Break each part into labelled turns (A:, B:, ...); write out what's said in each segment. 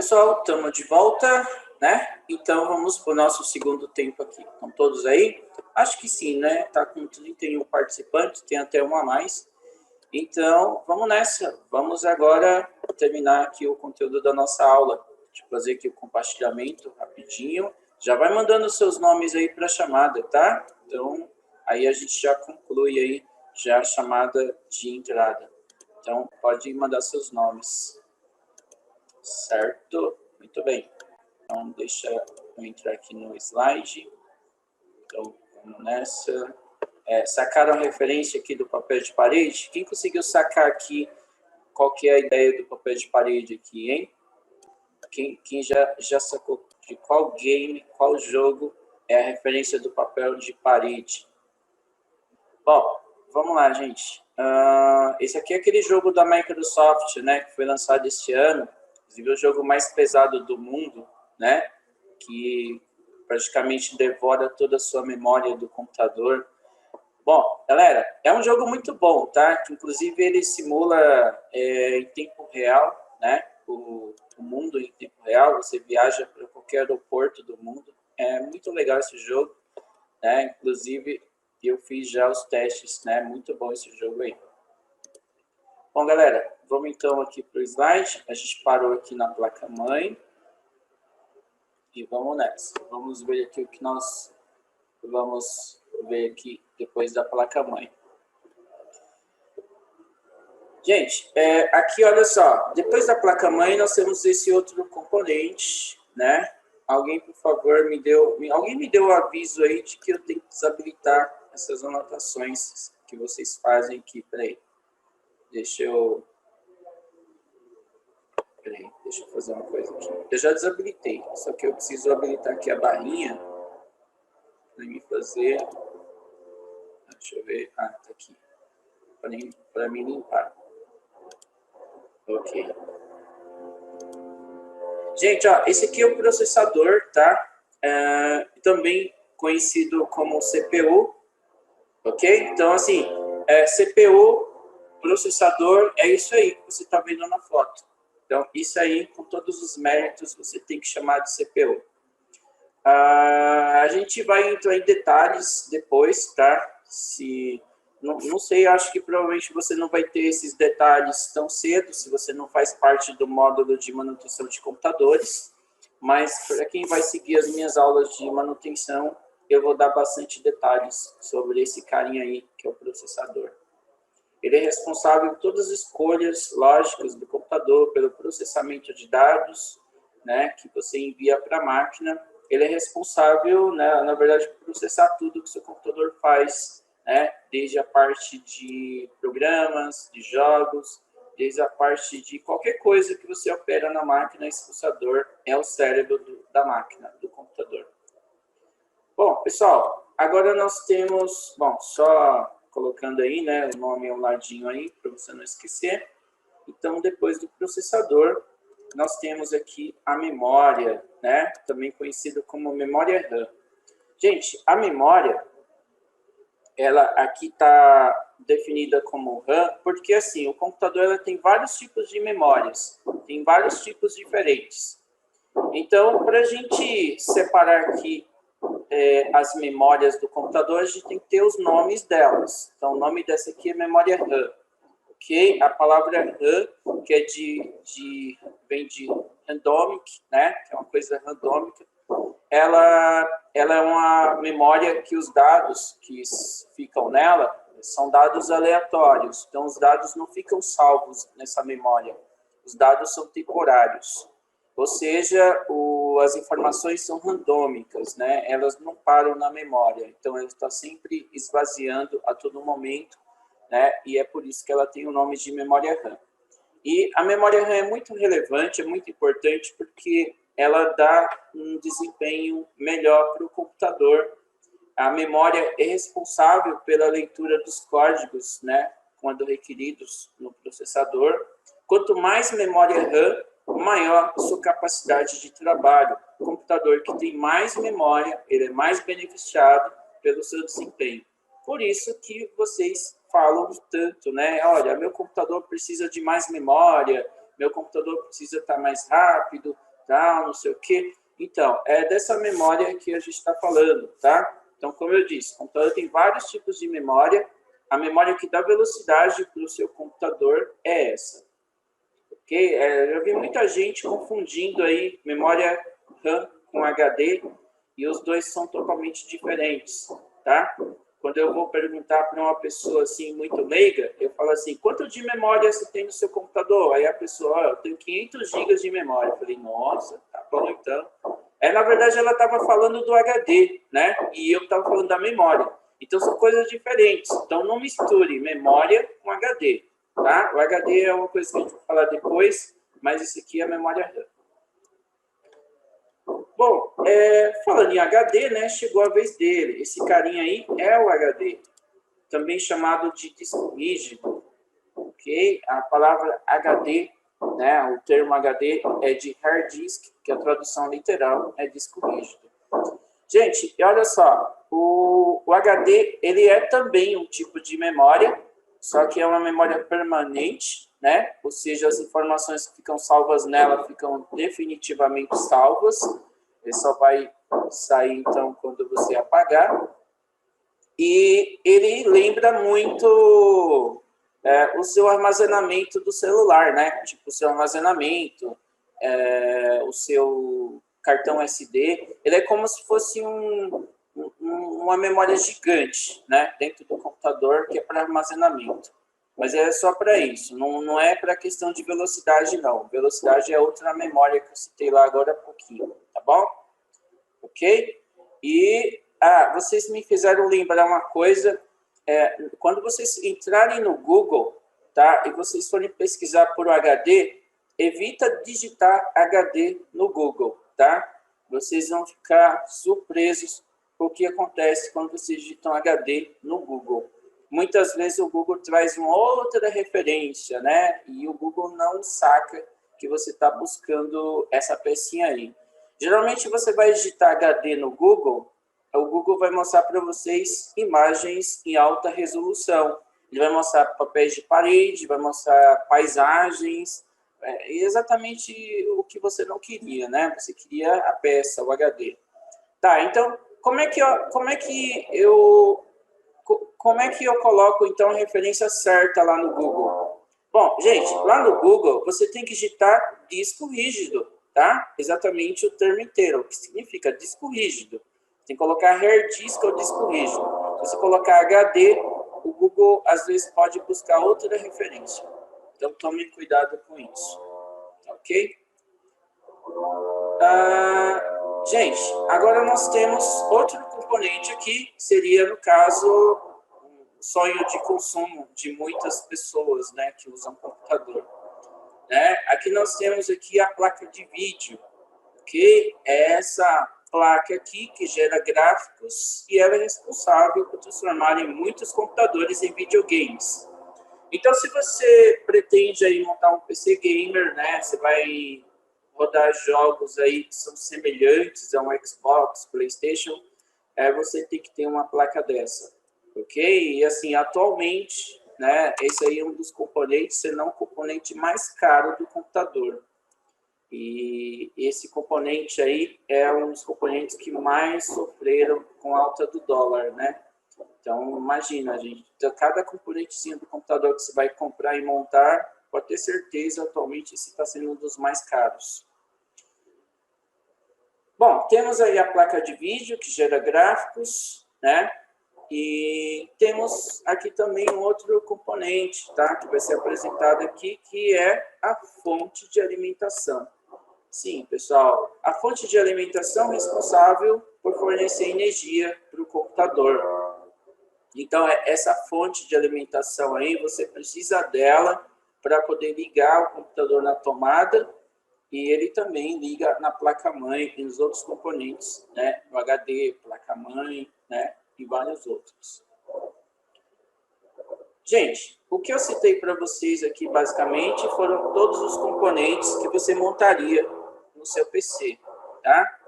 A: pessoal, estamos de volta, né? Então, vamos para o nosso segundo tempo aqui. Estão todos aí? Acho que sim, né? Tá com 31 participantes, tem até um a mais. Então, vamos nessa. Vamos agora terminar aqui o conteúdo da nossa aula. Deixa eu fazer aqui o compartilhamento rapidinho. Já vai mandando seus nomes aí para a chamada, tá? Então, aí a gente já conclui aí já a chamada de entrada. Então, pode mandar seus nomes. Certo? Muito bem. Então, deixa eu entrar aqui no slide. Então, vamos nessa. Sacaram a referência aqui do papel de parede? Quem conseguiu sacar aqui qual que é a ideia do papel de parede aqui, hein? Quem já sacou de qual game, qual jogo é a referência do papel de parede? Bom, vamos lá, gente. Esse aqui é aquele jogo da Microsoft, né, que foi lançado este ano. Inclusive, o jogo mais pesado do mundo, né, que praticamente devora toda a sua memória do computador. Bom, galera, é um jogo muito bom, tá? Que, inclusive, ele simula em tempo real, né, o mundo em tempo real. Você viaja para qualquer aeroporto do mundo. É muito legal esse jogo, né? Inclusive, eu fiz já os testes, né? Muito bom esse jogo aí. Bom, galera, vamos então aqui para o slide. A gente parou aqui na placa-mãe. E vamos nessa. Vamos ver aqui o que nós vamos ver aqui depois da placa-mãe. Gente, aqui olha só. Depois da placa-mãe nós temos esse outro componente, né? Alguém, por favor, alguém me deu o aviso aí de que eu tenho que desabilitar essas anotações que vocês fazem aqui. Peraí. Deixa eu fazer uma coisa aqui. Eu já desabilitei, só que eu preciso habilitar aqui a barrinha para me fazer. Deixa eu ver. Tá aqui. Para me limpar. Ok. Gente, ó, esse aqui é o processador, tá? Também conhecido como CPU, ok? Então, assim, CPU, processador, é isso aí que você está vendo na foto. Então, isso aí, com todos os méritos, você tem que chamar de CPU. A gente vai entrar em detalhes depois, tá? Não sei, acho que provavelmente você não vai ter esses detalhes tão cedo, se você não faz parte do módulo de manutenção de computadores, mas para quem vai seguir as minhas aulas de manutenção, eu vou dar bastante detalhes sobre esse carinha aí, que é o processador. Ele é responsável por todas as escolhas lógicas do computador, pelo processamento de dados, né, que você envia para a máquina. Ele é responsável, né, na verdade, por processar tudo que o seu computador faz, né, desde a parte de programas, de jogos, desde a parte de qualquer coisa que você opera na máquina. Esse processador é o cérebro da máquina, do computador. Bom, pessoal, agora nós temos, só colocando aí, né, o nome ao ladinho aí, para você não esquecer. Então, depois do processador, nós temos aqui a memória, né, também conhecida como memória RAM. Gente, a memória, ela aqui está definida como RAM, porque assim, o computador ela tem vários tipos de memórias, tem vários tipos diferentes. Então, para a gente separar aqui as memórias do computador, a gente tem que ter os nomes delas. Então, o nome dessa aqui é memória RAM. Ok? A palavra RAM, que vem de randomic, né? Que é uma coisa randômica. Ela é uma memória que os dados que ficam nela são dados aleatórios. Então, os dados não ficam salvos nessa memória. Os dados são temporários. Ou seja, as informações são randômicas, né? Elas não param na memória. Então, ela está sempre esvaziando a todo momento, né? E é por isso que ela tem o nome de memória RAM. E a memória RAM é muito relevante, é muito importante, porque ela dá um desempenho melhor para o computador. A memória é responsável pela leitura dos códigos, né? Quando requeridos no processador. Quanto mais memória RAM, maior a sua capacidade de trabalho. O computador que tem mais memória, ele é mais beneficiado pelo seu desempenho. Por isso que vocês falam tanto, né? Olha, meu computador precisa de mais memória, meu computador precisa estar mais rápido, tal, não sei o quê. Então, é dessa memória que a gente está falando, tá? Então, como eu disse, o computador tem vários tipos de memória. A memória que dá velocidade para o seu computador é essa. Ok? Eu vi muita gente confundindo aí memória RAM com HD e os dois são totalmente diferentes, tá? Quando eu vou perguntar para uma pessoa assim muito leiga, eu falo assim, quanto de memória você tem no seu computador? Aí a pessoa, eu tenho 500 GB de memória. Eu falei, nossa, tá bom então. Na verdade, ela estava falando do HD, né? E eu estava falando da memória. Então, são coisas diferentes. Então, não misture memória com HD, tá? O HD é uma coisa que a gente vai falar depois, mas isso aqui é a memória RAM. Bom, falando em HD, né, chegou a vez dele. Esse carinha aí é o HD, também chamado de disco rígido, ok? A palavra HD, né, o termo HD é de hard disk, que a tradução literal é disco rígido. Gente, olha só, o HD ele é também um tipo de memória, só que é uma memória permanente, né? Ou seja, as informações que ficam salvas nela ficam definitivamente salvas. Ele só vai sair, então, quando você apagar. E ele lembra muito o seu armazenamento do celular, né? Tipo, o seu armazenamento, o seu cartão SD. Ele é como se fosse uma memória gigante, né? Dentro do computador, que é para armazenamento. Mas é só para isso, não é para questão de velocidade, não. Velocidade é outra memória que eu citei lá agora há pouquinho, tá bom? Ok? E vocês me fizeram lembrar uma coisa. Quando vocês entrarem no Google, tá? E vocês forem pesquisar por HD, evita digitar HD no Google, tá? Vocês vão ficar surpresos com o que acontece quando vocês digitam HD no Google. Muitas vezes o Google traz uma outra referência, né? E o Google não saca que você está buscando essa pecinha aí. Geralmente você vai digitar HD no Google, o Google vai mostrar para vocês imagens em alta resolução. Ele vai mostrar papéis de parede, vai mostrar paisagens, exatamente o que você não queria, né? Você queria a peça, o HD. Tá, então, como é que eu coloco, então, a referência certa lá no Google? Bom, gente, lá no Google, você tem que digitar disco rígido, tá? Exatamente o termo inteiro, o que significa disco rígido. Tem que colocar hard disk ou disco rígido. Se você colocar HD, o Google, às vezes, pode buscar outra referência. Então, tome cuidado com isso. Ok? Gente, agora nós temos outro componente aqui, que seria, no caso, sonho de consumo de muitas pessoas, né, que usam computador. Né? Aqui nós temos aqui a placa de vídeo, que é essa placa aqui que gera gráficos e ela é responsável por transformar em muitos computadores em videogames. Então, se você pretende aí montar um PC gamer, né, você vai rodar jogos aí que são semelhantes a um Xbox, PlayStation, você tem que ter uma placa dessa. Ok? E assim, atualmente, né, esse aí é um dos componentes, se não o componente mais caro do computador. E esse componente aí é um dos componentes que mais sofreram com a alta do dólar, né? Então, imagina, gente, cada componentezinho do computador que você vai comprar e montar, pode ter certeza, atualmente, esse está sendo um dos mais caros. Bom, temos aí a placa de vídeo, que gera gráficos, né? E temos aqui também um outro componente, tá? Que vai ser apresentado aqui, que é a fonte de alimentação. Sim, pessoal, a fonte de alimentação é responsável por fornecer energia para o computador. Então, essa fonte de alimentação aí, você precisa dela para poder ligar o computador na tomada e ele também liga na placa-mãe e nos outros componentes, né? No HD, placa-mãe, né? E vários outros. Gente, o que eu citei para vocês aqui, basicamente, foram todos os componentes que você montaria no seu PC, tá?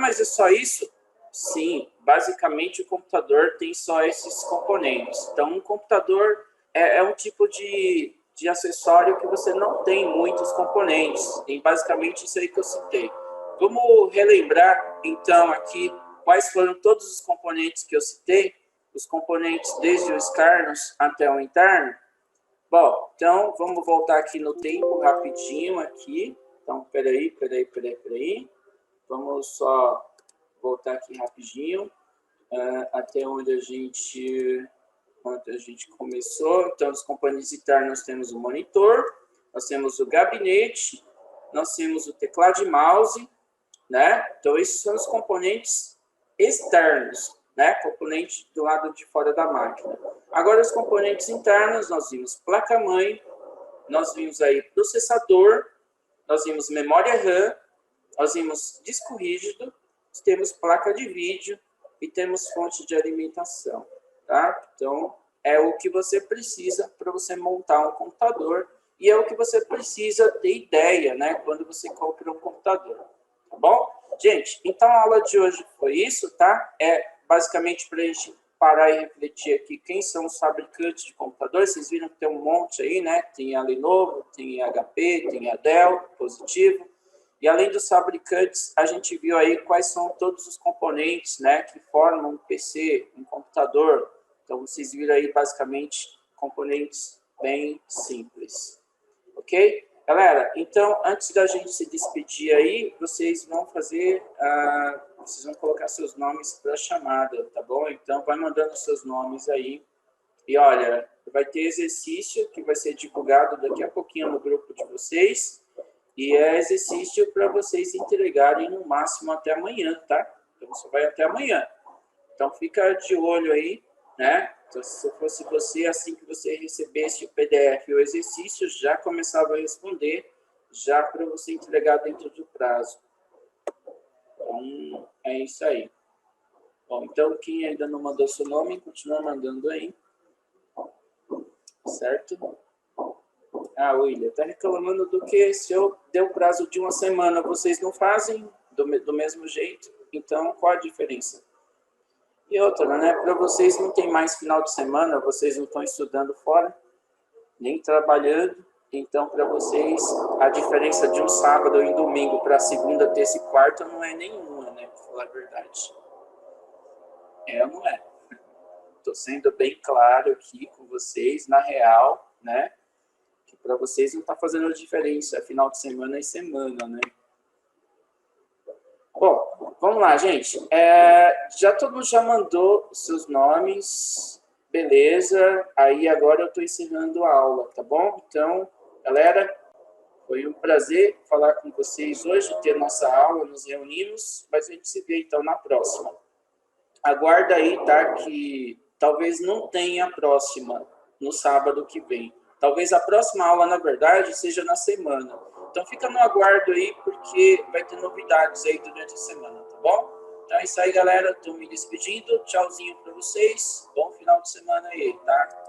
A: Mas é só isso? Sim, basicamente o computador tem só esses componentes. Então, um computador é um tipo de de acessório que você não tem muitos componentes. Tem basicamente isso aí que eu citei. Vamos relembrar, então, aqui quais foram todos os componentes que eu citei, os componentes desde o externos até o interno. Bom, então, vamos voltar aqui no tempo rapidinho aqui. Então, peraí. Vamos só voltar aqui rapidinho, até onde a gente começou. Então, os componentes internos, nós temos o monitor, nós temos o gabinete, nós temos o teclado e mouse, né? Então, esses são os componentes externos, né? Componente do lado de fora da máquina. Agora, os componentes internos, nós vimos placa-mãe, nós vimos aí processador, nós vimos memória RAM, nós vimos disco rígido, temos placa de vídeo e temos fonte de alimentação, tá? Então, é o que você precisa para você montar um computador e é o que você precisa ter ideia, né? Quando você compra um computador, tá bom? Gente, então a aula de hoje foi isso, tá? É basicamente para a gente parar e refletir aqui quem são os fabricantes de computadores. Vocês viram que tem um monte aí, né? Tem a Lenovo, tem a HP, tem a Dell, Positivo. E além dos fabricantes, a gente viu aí quais são todos os componentes, né, que formam um PC, um computador. Então, vocês viram aí basicamente componentes bem simples. Ok? Galera, então, antes da gente se despedir aí, vocês vão fazer, vocês vão colocar seus nomes para a chamada, tá bom? Então, vai mandando seus nomes aí. E olha, vai ter exercício que vai ser divulgado daqui a pouquinho no grupo de vocês. E é exercício para vocês entregarem no máximo até amanhã, tá? Então, só vai até amanhã. Então, fica de olho aí, né? Então, se eu fosse você, assim que você recebesse o PDF e o exercício, já começava a responder, já para você entregar dentro do prazo. Então, é isso aí. Bom, então, quem ainda não mandou seu nome, continua mandando aí. Certo? Ah, William, está reclamando do que se eu der o prazo de uma semana, vocês não fazem do mesmo jeito? Então, qual a diferença? E outra, né? Para vocês não tem mais final de semana, vocês não estão estudando fora, nem trabalhando. Então, para vocês, a diferença de um sábado e um domingo para segunda, terça e quarta não é nenhuma, né? Para falar a verdade. É ou não é? Estou sendo bem claro aqui com vocês, na real, né? Que para vocês não está fazendo diferença, final de semana e semana, né? Bom, vamos lá, gente. Já todo mundo já mandou seus nomes, beleza? Aí agora eu estou encerrando a aula, tá bom? Então, galera, foi um prazer falar com vocês hoje, ter nossa aula, nos reunimos, mas a gente se vê então na próxima. Aguarda aí, tá? Que talvez não tenha a próxima no sábado que vem. Talvez a próxima aula, na verdade, seja na semana. Então, fica no aguardo aí, porque vai ter novidades aí durante a semana, tá bom? Então, é isso aí, galera. Estou me despedindo. Tchauzinho para vocês. Bom final de semana aí, tá?